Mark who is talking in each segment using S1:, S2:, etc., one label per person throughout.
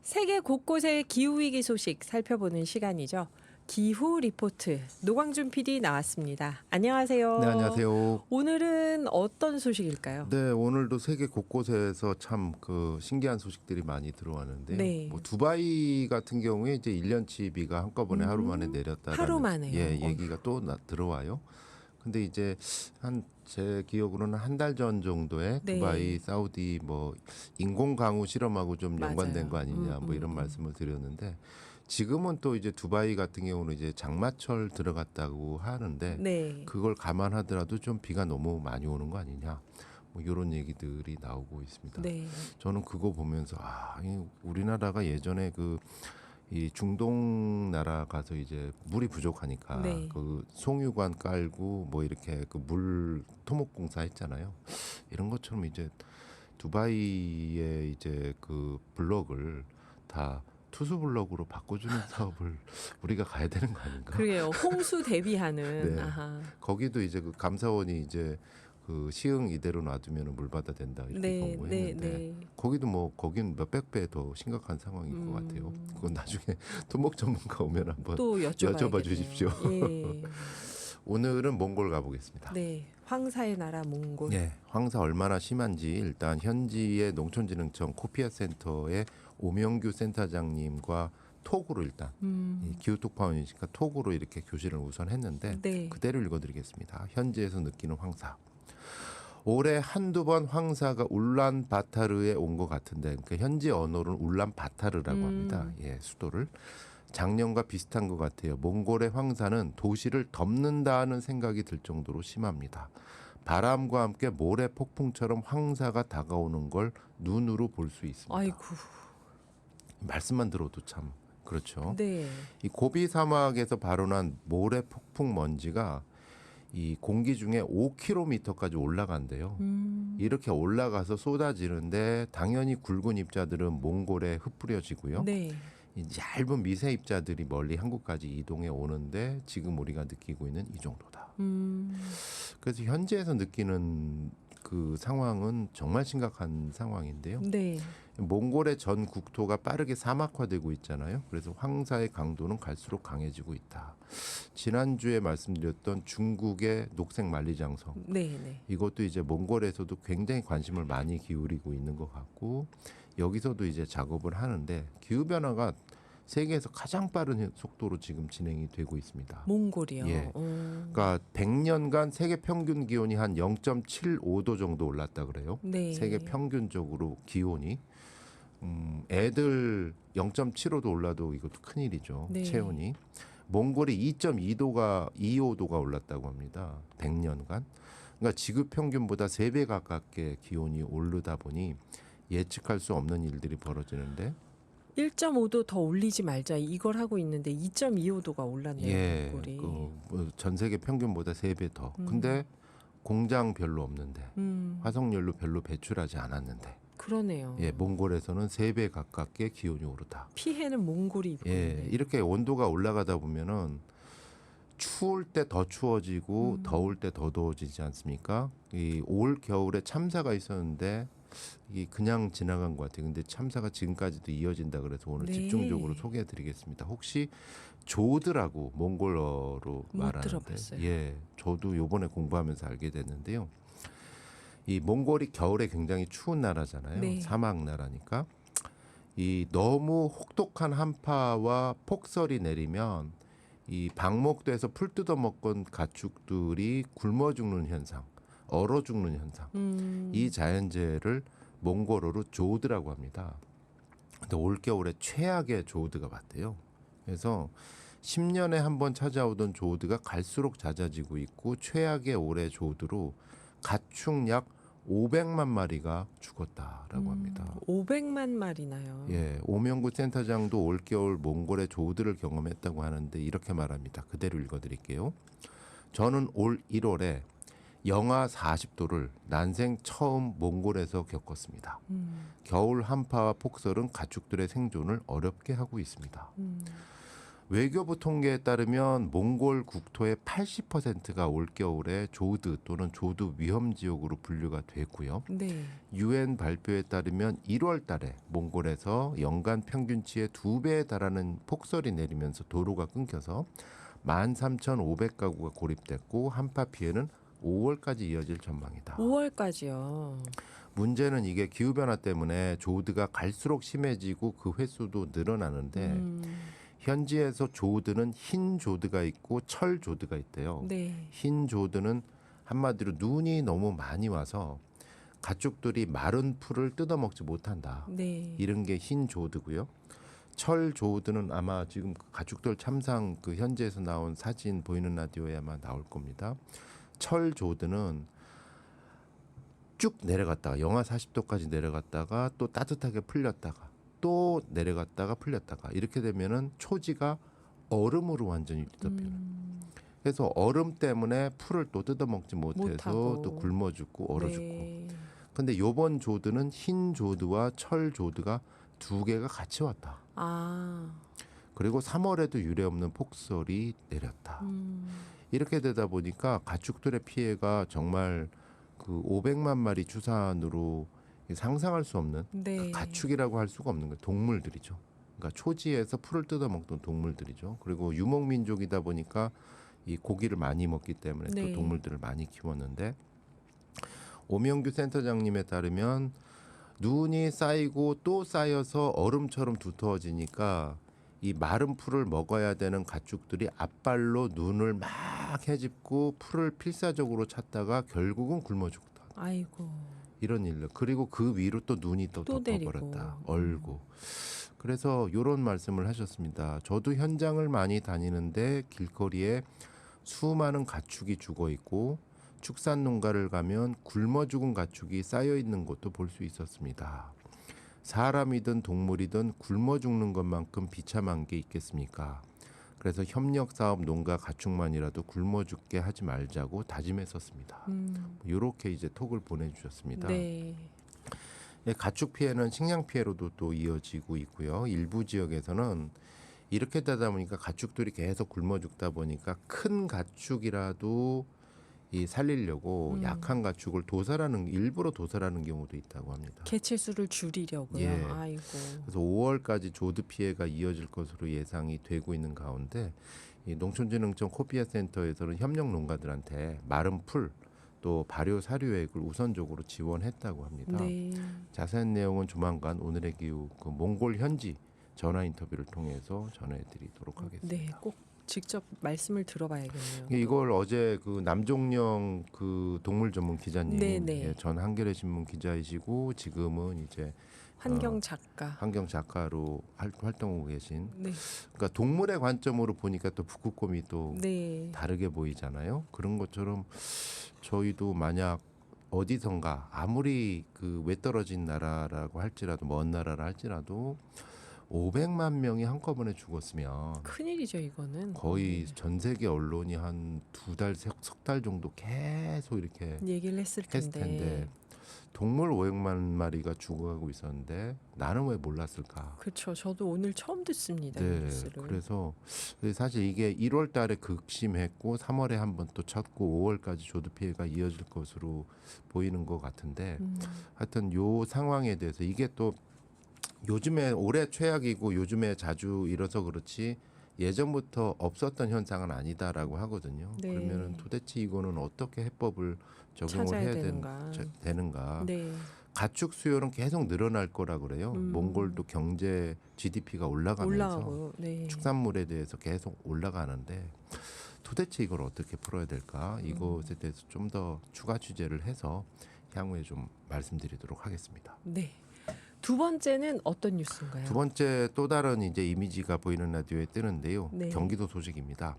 S1: 세계 곳곳의 기후위기 소식 살펴보는 시간이죠. 기후 리포트 노광준 PD 나왔습니다. 안녕하세요.
S2: 네, 안녕하세요.
S1: 오늘은 어떤 소식일까요?
S2: 네, 오늘도 세계 곳곳에서 참 그 신기한 소식들이 많이 들어왔는데요.
S1: 네.
S2: 뭐 두바이 같은 경우에 이제 1년치 비가 한꺼번에 하루 만에 내렸다라는
S1: 하루 만에요.
S2: 예, 얘기가 또 들어와요. 근데 이제 제 기억으로는 한 달 전 정도에
S1: 네.
S2: 두바이, 사우디 뭐 인공 강우 실험하고 좀 연관된
S1: 맞아요.
S2: 거 아니냐 뭐 이런 말씀을 드렸는데 지금은 또 이제 두바이 같은 경우는 이제 장마철 들어갔다고 하는데
S1: 네.
S2: 그걸 감안하더라도 좀 비가 너무 많이 오는 거 아니냐 뭐 이런 얘기들이 나오고 있습니다.
S1: 네.
S2: 저는 그거 보면서 우리나라가 예전에 이 중동 나라 가서 이제 물이 부족하니까
S1: 네.
S2: 그 송유관 깔고 뭐 이렇게 그 물 토목공사 했잖아요. 이런 것처럼 이제 두바이의 이제 그 블럭을 다 투수 블럭으로 바꿔주는 사업을 우리가 가야 되는 거 아닌가?
S1: 그래요. 홍수 대비하는.
S2: 네.
S1: 아하.
S2: 거기도 이제 그 감사원이 이제 그 시흥 이대로 놔두면 물 받아 된다 이렇게
S1: 네,
S2: 권고했는데
S1: 네, 네.
S2: 거기도 뭐 거긴 몇백 배 더 심각한 상황인 것 같아요. 그건 나중에 토목 전문가 오면 한번
S1: 또
S2: 여쭤봐 주십시오.
S1: 예.
S2: 오늘은 몽골 가보겠습니다.
S1: 네. 황사의 나라 몽골.
S2: 예, 황사 얼마나 심한지 일단 현지의 농촌진흥청 코피아 센터의 오명규 센터장님과 톡으로 일단 이 기후톡파원이니까 톡으로 이렇게 교실을 우선 했는데
S1: 네.
S2: 그대로 읽어드리겠습니다. 현지에서 느끼는 황사. 올해 한두 번 황사가 울란바타르에 온 것 같은데 그러니까 현지 언어로는 울란바타르라고 합니다. 예, 수도를. 작년과 비슷한 것 같아요. 몽골의 황사는 도시를 덮는다는 생각이 들 정도로 심합니다. 바람과 함께 모래 폭풍처럼 황사가 다가오는 걸 눈으로 볼 수 있습니다.
S1: 아이고.
S2: 말씀만 들어도 참 그렇죠.
S1: 네.
S2: 이 고비 사막에서 발원한 모래 폭풍 먼지가 이 공기 중에 5km까지 올라간대요. 이렇게 올라가서 쏟아지는데 당연히 굵은 입자들은 몽골에 흩뿌려지고요.
S1: 네.
S2: 이 얇은 미세 입자들이 멀리 한국까지 이동해 오는데 지금 우리가 느끼고 있는 이 정도다. 그래서 현지에서 느끼는 그 상황은 정말 심각한 상황인데요.
S1: 네.
S2: 몽골의 전 국토가 빠르게 사막화되고 있잖아요. 그래서 황사의 강도는 갈수록 강해지고 있다. 지난주에 말씀드렸던 중국의 녹색 만리장성.
S1: 네. 네.
S2: 이것도 이제 몽골에서도 굉장히 관심을 많이 기울이고 있는 것 같고 여기서도 이제 작업을 하는데 기후변화가 세계에서 가장 빠른 속도로 지금 진행이 되고 있습니다.
S1: 몽골이요.
S2: 예. 그러니까 100년간 세계 평균 기온이 한 0.75도 정도 올랐다 그래요.
S1: 네.
S2: 세계 평균적으로 기온이 애들 0.75도 올라도 이것도 큰일이죠.
S1: 네.
S2: 체온이. 몽골이 2.25도가 올랐다고 합니다. 100년간. 그러니까 지구 평균보다 3배 가깝게 기온이 오르다 보니 예측할 수 없는 일들이 벌어지는데
S1: 1.5도 더 올리지 말자 이걸 하고 있는데 2.25도가 올랐네요.
S2: 예,
S1: 몽골이.
S2: 전 세계 평균보다 3배 더. 근데 공장 별로 없는데 화석연료 별로 배출하지 않았는데
S1: 그러네요.
S2: 예, 몽골에서는 3배 가깝게 기온이 오르다.
S1: 피해는 몽골이 입고
S2: 예,
S1: 있네.
S2: 이렇게 온도가 올라가다 보면은 추울 때 더 추워지고 더울 때 더 더워지지 않습니까? 이 올 겨울에 참사가 있었는데 이게 그냥 지나간 것 같아요. 근데 참사가 지금까지도 이어진다 그래서 오늘
S1: 네.
S2: 집중적으로 소개해드리겠습니다. 혹시 조드라고 몽골어로
S1: 못
S2: 말하는데,
S1: 들어봤어요.
S2: 예, 저도 요번에 공부하면서 알게 됐는데요. 이 몽골이 겨울에 굉장히 추운 나라잖아요.
S1: 네.
S2: 사막 나라니까 이 너무 혹독한 한파와 폭설이 내리면 이 방목돼서 풀 뜯어먹건 가축들이 굶어 죽는 현상, 얼어 죽는 현상. 이 자연재해를 몽골어로 조드라고 합니다. 근데 올겨울에 최악의 조드가 왔대요. 그래서 10년에 한 번 찾아오던 조드가 갈수록 잦아지고 있고 최악의 올해 조드로 가축 약 500만 마리가 죽었다라고 합니다.
S1: 500만 마리나요.
S2: 예, 오명구 센터장도 올겨울 몽골의 조드를 경험했다고 하는데 이렇게 말합니다. 그대로 읽어드릴게요. 저는 올 1월에 영하 40도를 난생 처음 몽골에서 겪었습니다. 겨울 한파와 폭설은 가축들의 생존을 어렵게 하고 있습니다. 외교부 통계에 따르면 몽골 국토의 80%가 올겨울에 조드 또는 조드 위험 지역으로 분류가 되고요.
S1: 네.
S2: 유엔 발표에 따르면 1월 달에 몽골에서 연간 평균치의 2배에 달하는 폭설이 내리면서 도로가 끊겨서 13,500가구가 고립됐고 한파 피해는 5월까지 이어질 전망이다.
S1: 5월까지요.
S2: 문제는 이게 기후변화 때문에 조드가 갈수록 심해지고 그 횟수도 늘어나는데 현지에서 조드는 흰 조드가 있고 철 조드가 있대요.
S1: 네.
S2: 흰 조드는 한마디로 눈이 너무 많이 와서 가축들이 마른 풀을 뜯어먹지 못한다.
S1: 네.
S2: 이런 게 흰 조드고요. 철 조드는 아마 지금 가축들 참상 그 현지에서 나온 사진 보이는 라디오에 아마 나올 겁니다. 철 조드는 쭉 내려갔다가 영하 40도까지 내려갔다가 또 따뜻하게 풀렸다가 또 내려갔다가 풀렸다가 이렇게 되면은 초지가 얼음으로 완전히 뒤덮여요. 그래서 얼음 때문에 풀을 또 뜯어먹지 못해서
S1: 못하고.
S2: 또 굶어 죽고 얼어 죽고.
S1: 네.
S2: 근데 요번 조드는 흰 조드와 철 조드가 두 개가 같이 왔다.
S1: 아.
S2: 그리고 3월에도 유례없는 폭설이 내렸다. 이렇게 되다 보니까 가축들의 피해가 정말 그 500만 마리 추산으로 상상할 수 없는
S1: 네.
S2: 가축이라고 할 수가 없는 거예요. 동물들이죠. 그러니까 초지에서 풀을 뜯어먹던 동물들이죠. 그리고 유목민족이다 보니까 이 고기를 많이 먹기 때문에
S1: 네.
S2: 또 동물들을 많이 키웠는데 오명규 센터장님에 따르면 눈이 쌓이고 또 쌓여서 얼음처럼 두터워지니까 이 마른 풀을 먹어야 되는 가축들이 앞발로 눈을 막 헤집고 풀을 필사적으로 찾다가 결국은 굶어 죽다.
S1: 아이고.
S2: 이런 일로 그리고 그 위로 또 눈이 또
S1: 또
S2: 덮어버렸다.
S1: 내리고.
S2: 얼고. 그래서 이런 말씀을 하셨습니다. 저도 현장을 많이 다니는데 길거리에 수많은 가축이 죽어 있고 축산 농가를 가면 굶어 죽은 가축이 쌓여 있는 것도 볼 수 있었습니다. 사람이든 동물이든 굶어 죽는 것만큼 비참한 게 있겠습니까? 그래서 협력 사업 농가 가축만이라도 굶어 죽게 하지 말자고 다짐했었습니다. 이렇게 이제 톡을 보내주셨습니다.
S1: 네.
S2: 예, 가축 피해는 식량 피해로도 또 이어지고 있고요. 일부 지역에서는 이렇게 되다 보니까 가축들이 계속 굶어 죽다 보니까 큰 가축이라도 이 살리려고 약한 가축을 도살하는 일부러 도살하는 경우도 있다고 합니다.
S1: 개체수를 줄이려고요.
S2: 예.
S1: 아이고.
S2: 그래서 5월까지 조드 피해가 이어질 것으로 예상이 되고 있는 가운데 이 농촌진흥청 코피아 센터에서는 협력 농가들한테 마른 풀 또 발효 사료액을 우선적으로 지원했다고 합니다.
S1: 네.
S2: 자세한 내용은 조만간 오늘의 기후 그 몽골 현지 전화 인터뷰를 통해서 전해드리도록 하겠습니다.
S1: 네. 꼭 직접 말씀을 들어봐야겠네요.
S2: 이걸 어제 그 남종영 그 동물 전문 기자님,
S1: 네네.
S2: 예, 전 한겨레 신문 기자이시고 지금은 이제
S1: 환경 작가.
S2: 환경 작가로 활동하고 계신.
S1: 네.
S2: 그러니까 동물의 관점으로 보니까 또 북극곰이 또
S1: 네.
S2: 다르게 보이잖아요. 그런 것처럼 저희도 만약 어디선가 아무리 그 외떨어진 나라라고 할지라도 먼 나라라 할지라도 500만 명이 한꺼번에 죽었으면
S1: 큰일이죠, 이거는.
S2: 거의 전 세계 언론이 한 2달, 석 달 정도 계속 이렇게
S1: 얘기를 했을
S2: 했을
S1: 텐데.
S2: 텐데 동물 500만 마리가 죽어가고 있었는데 나는 왜 몰랐을까?
S1: 그렇죠. 저도 오늘 처음 듣습니다. 이
S2: 네,
S1: 뉴스를.
S2: 그래서 사실 이게 1월 달에 극심했고 3월에 한번 또 쳤고 5월까지 조드 피해가 이어질 것으로 보이는 것 같은데 하여튼 요 상황에 대해서 이게 또 요즘에 올해 최악이고 요즘에 자주 일어서 그렇지 예전부터 없었던 현상은 아니다라고 하거든요.
S1: 네.
S2: 그러면은 도대체 이거는 어떻게 해법을 적용을
S1: 찾아야
S2: 해야 되는가?
S1: 네.
S2: 가축 수요는 계속 늘어날 거라 그래요. 몽골도 경제 GDP가 올라가면서
S1: 올라가고요. 네.
S2: 축산물에 대해서 계속 올라가는데 도대체 이걸 어떻게 풀어야 될까? 이것에 대해서 좀 더 추가 취재를 해서 향후에 좀 말씀드리도록 하겠습니다.
S1: 네. 두 번째는 어떤 뉴스인가요?
S2: 두 번째 또 다른 이제 이미지가 보이는 라디오에 뜨는데요.
S1: 네.
S2: 경기도 소식입니다.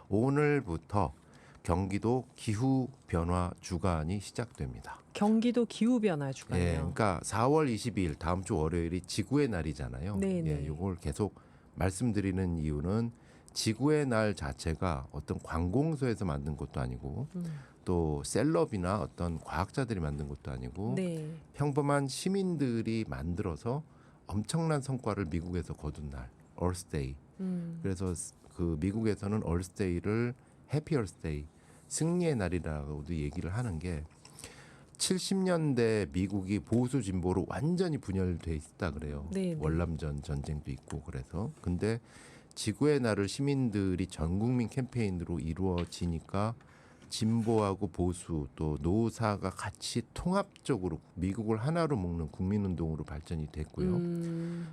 S2: 오늘부터 경기도 기후 변화 주간이 시작됩니다.
S1: 경기도 기후 변화 주간이요.
S2: 예, 그러니까 4월 22일 다음 주 월요일이 지구의 날이잖아요.
S1: 네, 네.
S2: 예, 이걸 계속 말씀드리는 이유는 지구의 날 자체가 어떤 관공서에서 만든 것도 아니고 또 셀럽이나 어떤 과학자들이 만든 것도 아니고
S1: 네.
S2: 평범한 시민들이 만들어서 엄청난 성과를 미국에서 거둔 날, 얼스데이. 그래서 그 미국에서는 얼스데이를 해피얼스데이, 승리의 날이라고도 얘기를 하는 게 70년대 미국이 보수 진보로 완전히 분열돼 있다 그래요.
S1: 네, 네.
S2: 월남전 전쟁도 있고 그래서 근데 지구의 날을 시민들이 전 국민 캠페인으로 이루어지니까 진보하고 보수 또 노사가 같이 통합적으로 미국을 하나로 묶는 국민운동으로 발전이 됐고요.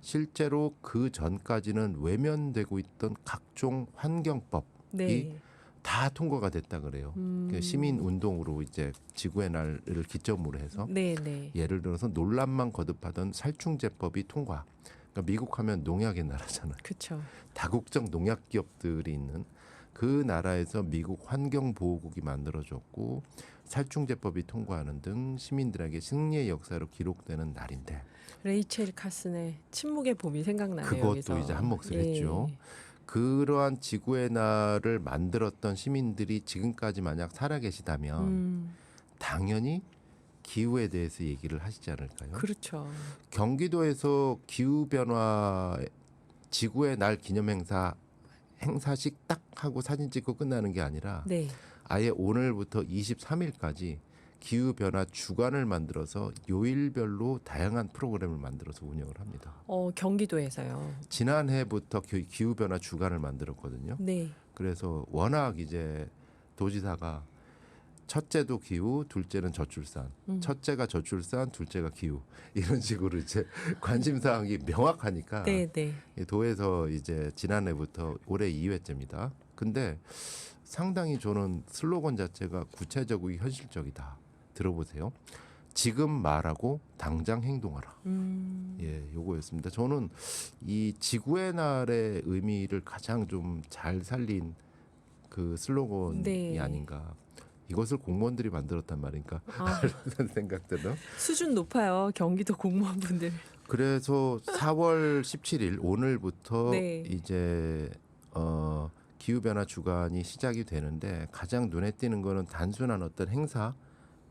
S2: 실제로 그 전까지는 외면되고 있던 각종 환경법이
S1: 네.
S2: 다 통과가 됐다 그래요. 그 시민 운동으로 이제 지구의 날을 기점으로 해서
S1: 네, 네.
S2: 예를 들어서 논란만 거듭하던 살충제법이 통과. 그러니까 미국하면 농약의 나라잖아요.
S1: 그렇죠.
S2: 다국적 농약 기업들이 있는 그 나라에서 미국 환경보호국이 만들어졌고 살충제법이 통과하는 등 시민들에게 승리의 역사로 기록되는 날인데
S1: 레이첼 카슨의 침묵의 봄이 생각나네요.
S2: 그것도
S1: 여기서.
S2: 이제 한 몫을 했죠.
S1: 예.
S2: 그러한 지구의 날을 만들었던 시민들이 지금까지 만약 살아계시다면 당연히 기후에 대해서 얘기를 하시지 않을까요?
S1: 그렇죠.
S2: 경기도에서 기후 변화 지구의 날 기념 행사식 딱 하고 사진 찍고 끝나는 게 아니라
S1: 네.
S2: 아예 오늘부터 23일까지 기후 변화 주간을 만들어서 요일별로 다양한 프로그램을 만들어서 운영을 합니다.
S1: 경기도에서요.
S2: 지난해부터 기후 변화 주간을 만들었거든요.
S1: 네.
S2: 그래서 워낙 이제 도지사가 첫째도 기후, 둘째는 저출산. 첫째가 저출산, 둘째가 기후. 이런 식으로 이제 관심 사항이 명확하니까
S1: 네, 네.
S2: 도에서 이제 지난해부터 올해 2회째입니다. 근데 상당히 저는 슬로건 자체가 구체적이고 현실적이다. 들어보세요. 지금 말하고 당장 행동하라. 예, 요거였습니다. 저는 이 지구의 날의 의미를 가장 좀 잘 살린 그 슬로건이
S1: 네.
S2: 아닌가. 이것을 공무원들이 만들었단 말인가 하는 생각들은.
S1: 수준 높아요. 경기도 공무원분들.
S2: 그래서 4월 17일 오늘부터
S1: 네.
S2: 이제 기후 변화 주간이 시작이 되는데 가장 눈에 띄는 거는 단순한 어떤 행사가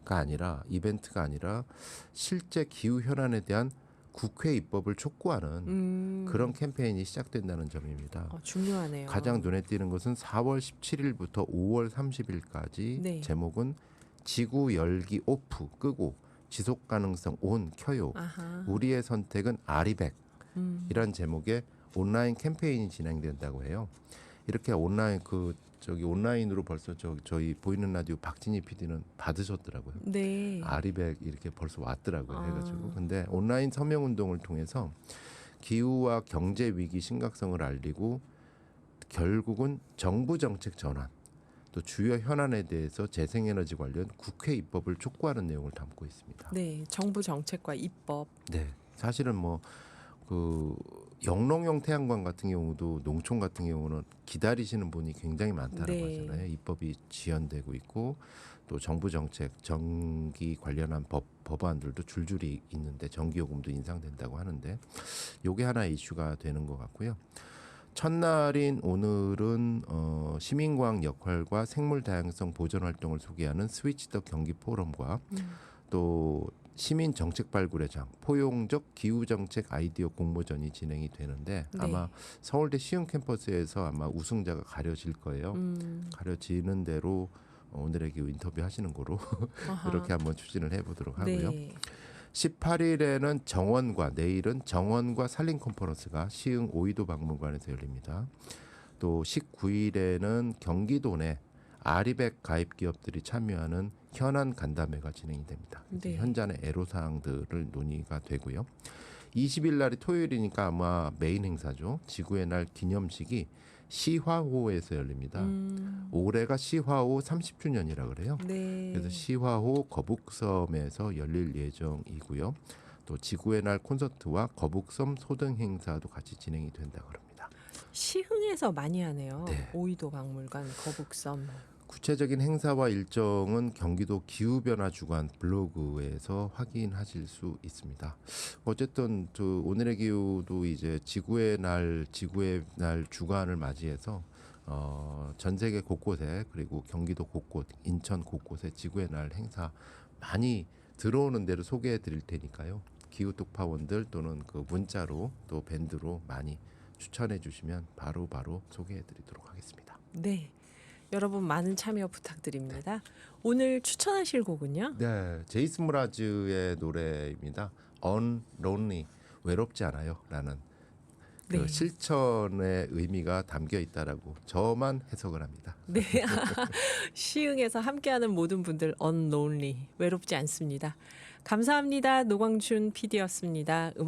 S2: 아니라 이벤트가 아니라 실제 기후 현안에 대한 국회 입법을 촉구하는 그런 캠페인이 시작된다는 점입니다.
S1: 중요하네요.
S2: 가장 눈에 띄는 것은 4월 17일부터 5월 30일까지
S1: 네.
S2: 제목은 지구 열기 오프 끄고 지속 가능성 온 켜요.
S1: 아하.
S2: 우리의 선택은 아리백 이란 제목의 온라인 캠페인이 진행된다고 해요. 이렇게 온라인으로 벌써 저희 보이는 라디오 박진희 PD는 받으셨더라고요.
S1: 네.
S2: 아리백 이렇게 벌써 왔더라고요. 해가지고 근데 온라인 서명 운동을 통해서 기후와 경제 위기 심각성을 알리고 결국은 정부 정책 전환 또 주요 현안에 대해서 재생에너지 관련 국회 입법을 촉구하는 내용을 담고 있습니다.
S1: 네. 정부 정책과 입법.
S2: 네, 사실은 그 영농용 태양광 같은 경우도 농촌 같은 경우는 기다리시는 분이 굉장히 많다라고
S1: 네.
S2: 하잖아요. 입법이 지연되고 있고 또 정부 정책, 전기 관련한 법안들도 줄줄이 있는데 전기요금도 인상된다고 하는데 요게 하나의 이슈가 되는 것 같고요. 첫날인 오늘은 시민과학 역할과 생물 다양성 보전 활동을 소개하는 스위치 더 경기 포럼과 또 시민 정책 발굴의 장, 포용적 기후 정책 아이디어 공모전이 진행이 되는데
S1: 네.
S2: 아마 서울대 시흥 캠퍼스에서 아마 우승자가 가려질 거예요. 가려지는 대로 오늘의 기후 인터뷰 하시는 거로 이렇게 한번 추진을 해보도록 하고요.
S1: 네.
S2: 18일에는 정원과 내일은 정원과 산림 컨퍼런스가 시흥 오이도 박물관에서 열립니다. 또 19일에는 경기도 내 아리백 가입 기업들이 참여하는 현안 간담회가 진행이 됩니다.
S1: 네.
S2: 현장의 애로사항들을 논의가 되고요. 20일 날이 토요일이니까 아마 메인 행사죠. 지구의 날 기념식이 시화호에서 열립니다. 올해가 시화호 30주년이라 그래요.
S1: 네.
S2: 그래서 시화호 거북섬에서 열릴 예정이고요. 또 지구의 날 콘서트와 거북섬 소등 행사도 같이 진행이 된다고 합니다.
S1: 시흥에서 많이 하네요.
S2: 네.
S1: 오이도 박물관, 거북섬.
S2: 구체적인 행사와 일정은 경기도 기후변화 주간 블로그에서 확인하실 수 있습니다. 어쨌든 오늘의 기후도 이제 지구의 날 주간을 맞이해서 전 세계 곳곳에 그리고 경기도 곳곳, 인천 곳곳에 지구의 날 행사 많이 들어오는 대로 소개해 드릴 테니까요. 기후 특파원들 또는 그 문자로 또 밴드로 많이 추천해 주시면 바로 소개해 드리도록 하겠습니다.
S1: 네. 여러분 많은 참여 부탁드립니다. 오늘 추천하실 곡은요?
S2: 네, 제이슨 무라즈의 노래입니다. Unlonely, 외롭지 않아요라는 그
S1: 네.
S2: 실천의 의미가 담겨 있다라고 저만 해석을 합니다.
S1: 네. 시흥에서 함께하는 모든 분들 unlonely, 외롭지 않습니다. 감사합니다. 노광준 PD였습니다.